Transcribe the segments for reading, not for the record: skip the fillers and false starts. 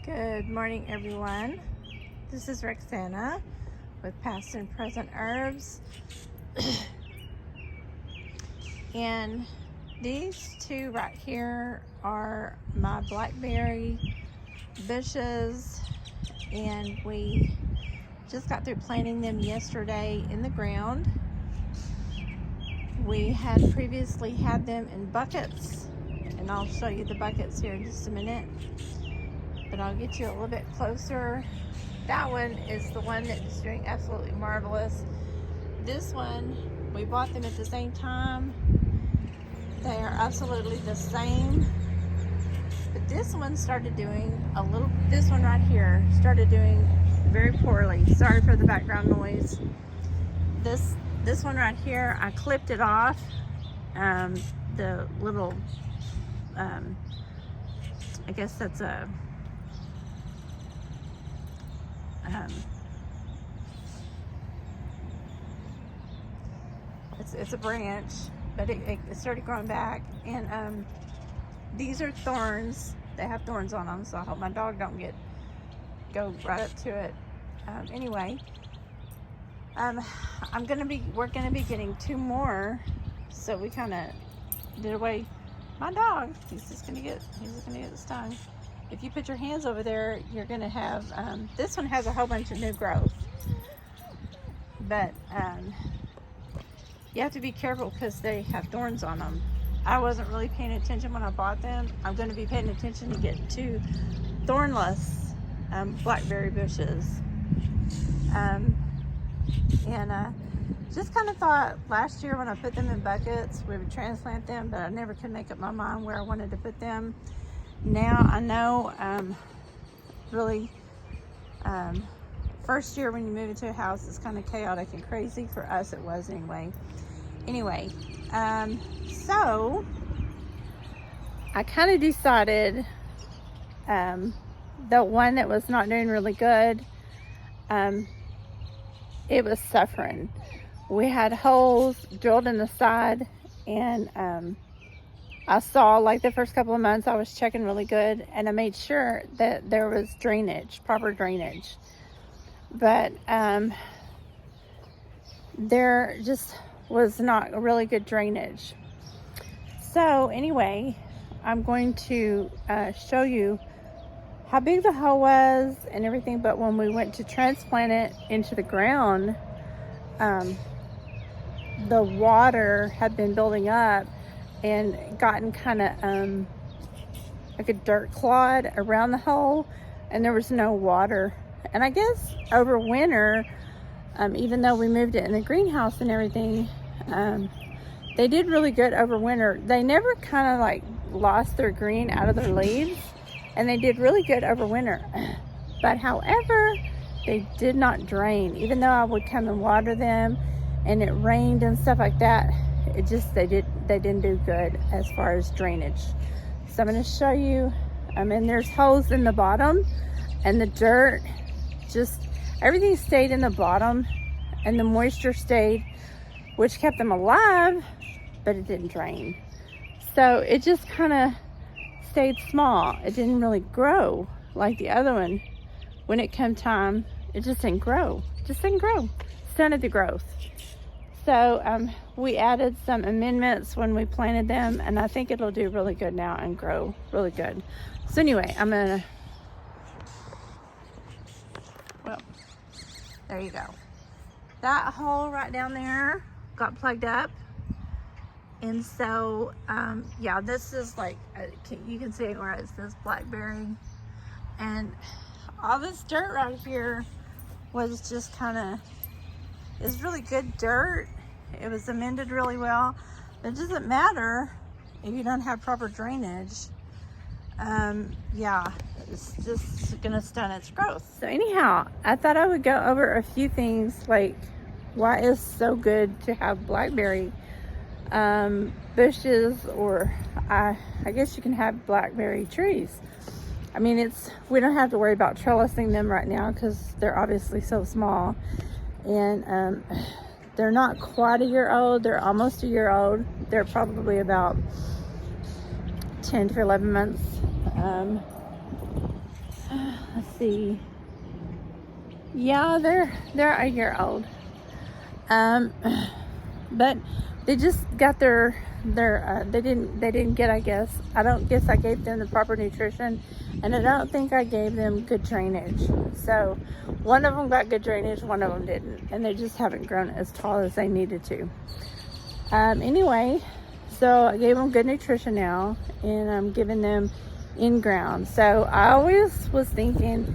Good morning, everyone. This is Rexanna with Past and Present Herbs. And these two right here are my blackberry bushes, and we just got through planting them yesterday in the ground. We had previously had them in buckets, and I'll show you the buckets here in just a minute, but I'll get you a little bit closer. That one is the one that is doing absolutely marvelous. This one, we bought them at the same time. They are absolutely the same, but this one started doing this one right here started doing very poorly. Sorry for the background noise. This one right here, I clipped it off. The little, I guess that's a, it's a branch, but it started growing back, and these are thorns. They have thorns on them, so I hope my dog don't go right up to it. Anyway, we're gonna be getting two more, so we kind of did away. My dog, he's gonna get stung. If you put your hands over there, you're gonna have, this one has a whole bunch of new growth, but you have to be careful because they have thorns on them. I wasn't really paying attention when I bought them. I'm going to be paying attention to get two thornless blackberry bushes. Just kind of thought last year when I put them in buckets, we would transplant them, but I never could make up my mind where I wanted to put them. Now I know, really, first year when you move into a house, it's kind of chaotic and crazy. For us, it was anyway. So I kind of decided the one that was not doing really good, it was suffering. We had holes drilled in the side, and I saw, like, the first couple of months I was checking really good, and I made sure that there was drainage, proper drainage. But there just was not a really good drainage. So anyway, I'm going to show you how big the hole was and everything, but when we went to transplant it into the ground, the water had been building up and gotten kind of like a dirt clod around the hole, and there was no water. And I guess over winter, even though we moved it in the greenhouse and everything, they did really good over winter. They never kind of like lost their green out of their leaves, and they did really good over winter. But however, they did not drain. Even though I would come and water them and it rained and stuff like that, they didn't do good as far as drainage. So I'm going to show you, and there's holes in the bottom, and the dirt, just everything stayed in the bottom, and the moisture stayed, which kept them alive, but it didn't drain. So it just kind of stayed small. It didn't really grow like the other one. When it came time, it just didn't grow. Stunted the growth. So we added some amendments when we planted them, and I think it'll do really good now and grow really good. So anyway, well, there you go. That hole right down there got plugged up, and so yeah, this is like, you can see it where it says blackberry, and all this dirt right here was just kind of, it's really good dirt. It was amended really well. It doesn't matter if you don't have proper drainage. Yeah, it's just gonna stunt its growth. So anyhow, I thought I would go over a few things, like why it's so good to have blackberry bushes, or I guess you can have blackberry trees. I mean, we don't have to worry about trellising them right now because they're obviously so small, and they're not quite a year old. They're almost a year old. They're probably about 10 to 11 months. let's see. Yeah, they're a year old. But they just got their they didn't get, I guess. I don't guess I gave them the proper nutrition, and I don't think I gave them good drainage. So one of them got good drainage, one of them didn't, and they just haven't grown as tall as they needed to. Anyway, so I gave them good nutrition now, and I'm giving them in ground. So I always was thinking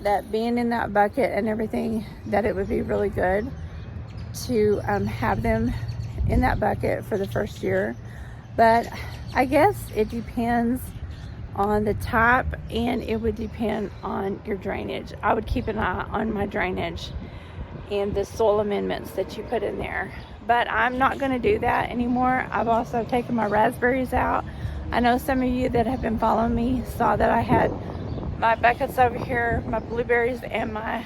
that being in that bucket and everything, that it would be really good to have them in that bucket for the first year. But I guess it depends on the type, and it would depend on your drainage. I would keep an eye on my drainage and the soil amendments that you put in there. But I'm not going to do that anymore. I've also taken my raspberries out. I know some of you that have been following me saw that I had my buckets over here, my blueberries and my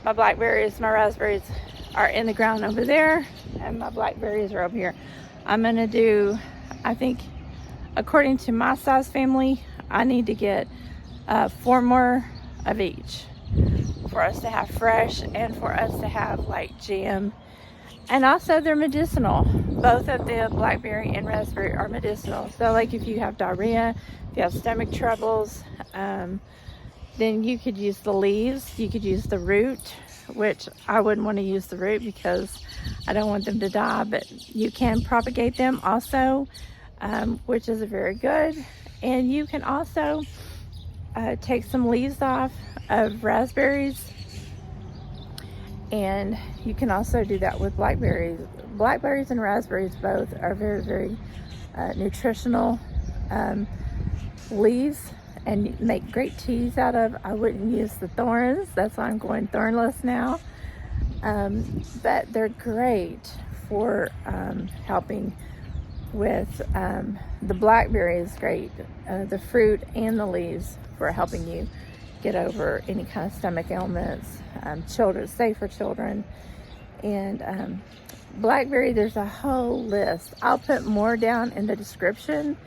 blackberries. My raspberries are in the ground over there, and my blackberries are over here. I'm going to do, I think, according to my size family, I need to get 4 more of each for us to have fresh, and for us to have like jam. And also they're medicinal. Both of the blackberry and raspberry are medicinal. So like if you have diarrhea, if you have stomach troubles, then you could use the leaves, you could use the root, which I wouldn't want to use the root because I don't want them to die, but you can propagate them also, which is very good. And you can also take some leaves off of raspberries, and you can also do that with blackberries. Blackberries and raspberries both are very, very nutritional leaves, and make great teas out of. I wouldn't use the thorns, that's why I'm going thornless now. But they're great for helping with the blackberry is great, the fruit and the leaves, for helping you get over any kind of stomach ailments, children, safe for children. And blackberry, there's a whole list. I'll put more down in the description.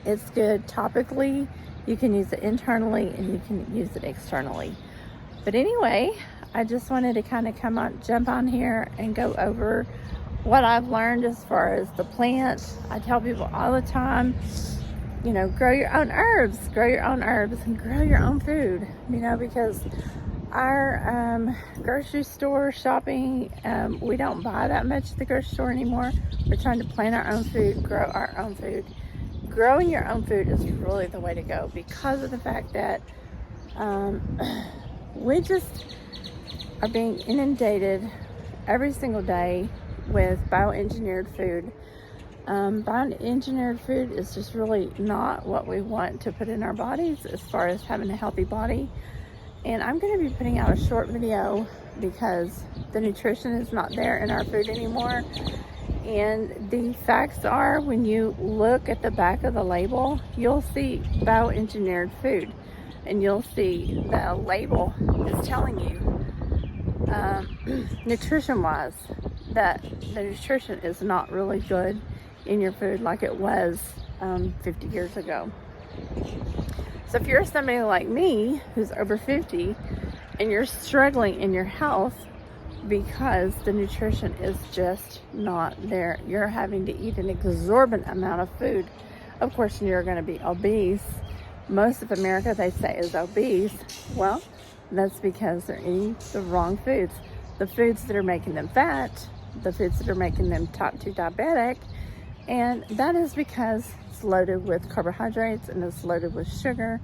It's good topically. You can use it internally, and you can use it externally. But anyway, I just wanted to kind of jump on here and go over what I've learned as far as the plants. I tell people all the time, you know, grow your own herbs, and grow your own food, you know, because our grocery store shopping, we don't buy that much at the grocery store anymore. We're trying to plant our own food, grow our own food. Growing your own food is really the way to go, because of the fact that we just are being inundated every single day with bioengineered food. Bioengineered food is just really not what we want to put in our bodies as far as having a healthy body. And I'm going to be putting out a short video because the nutrition is not there in our food anymore. And the facts are, when you look at the back of the label, you'll see bioengineered food, and you'll see the label is telling you nutrition wise that the nutrition is not really good in your food like it was 50 years ago. So if you're somebody like me who's over 50 and you're struggling in your health because the nutrition is just not there, you're having to eat an exorbitant amount of food. Of course, you're going to be obese. Most of America, they say, is obese. Well, that's because they're eating the wrong foods. The foods that are making them fat, the foods that are making them type 2 diabetic, and that is because it's loaded with carbohydrates and it's loaded with sugar,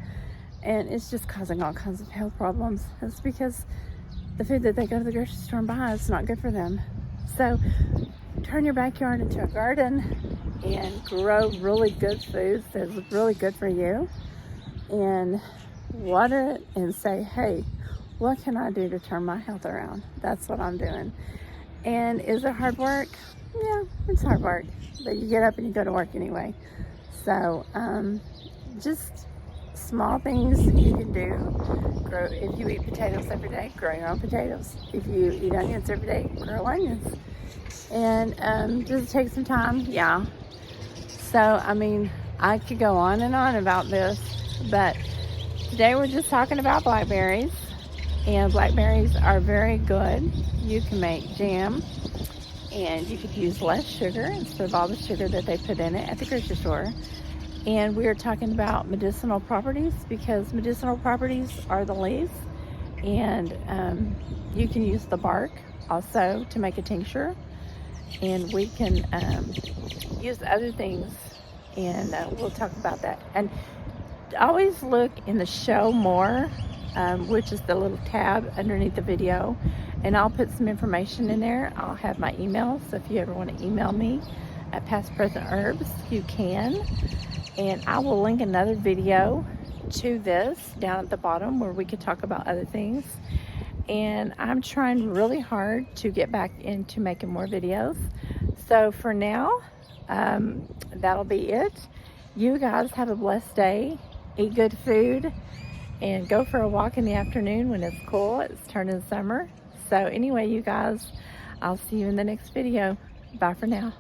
and it's just causing all kinds of health problems. It's because the food that they go to the grocery store and buy is not good for them. So turn your backyard into a garden and grow really good foods that's really good for you, and water it and say, hey, what can I do to turn my health around? That's what I'm doing. And is it hard work? Yeah, it's hard work, but you get up and you go to work anyway. So just small things you can do. Grow. If you eat potatoes every day, grow your own potatoes. If you eat onions every day, grow onions. And just take some time. Yeah, So, I mean, I could go on and on about this, but today we're just talking about blackberries. And blackberries are very good. You can make jam, and you could use less sugar instead of all the sugar that they put in it at the grocery store. And we are talking about medicinal properties, because medicinal properties are the leaves, and you can use the bark also to make a tincture, and we can use other things, and we'll talk about that. And always look in the show more, which is the little tab underneath the video, and I'll put some information in there. I'll have my email, so if you ever want to email me at Past Present Herbs, you can. And I will link another video to this down at the bottom where we could talk about other things. And I'm trying really hard to get back into making more videos. So for now, that'll be it. You guys have a blessed day. Eat good food and go for a walk in the afternoon when it's cool. It's turning summer. So anyway, you guys, I'll see you in the next video. Bye for now.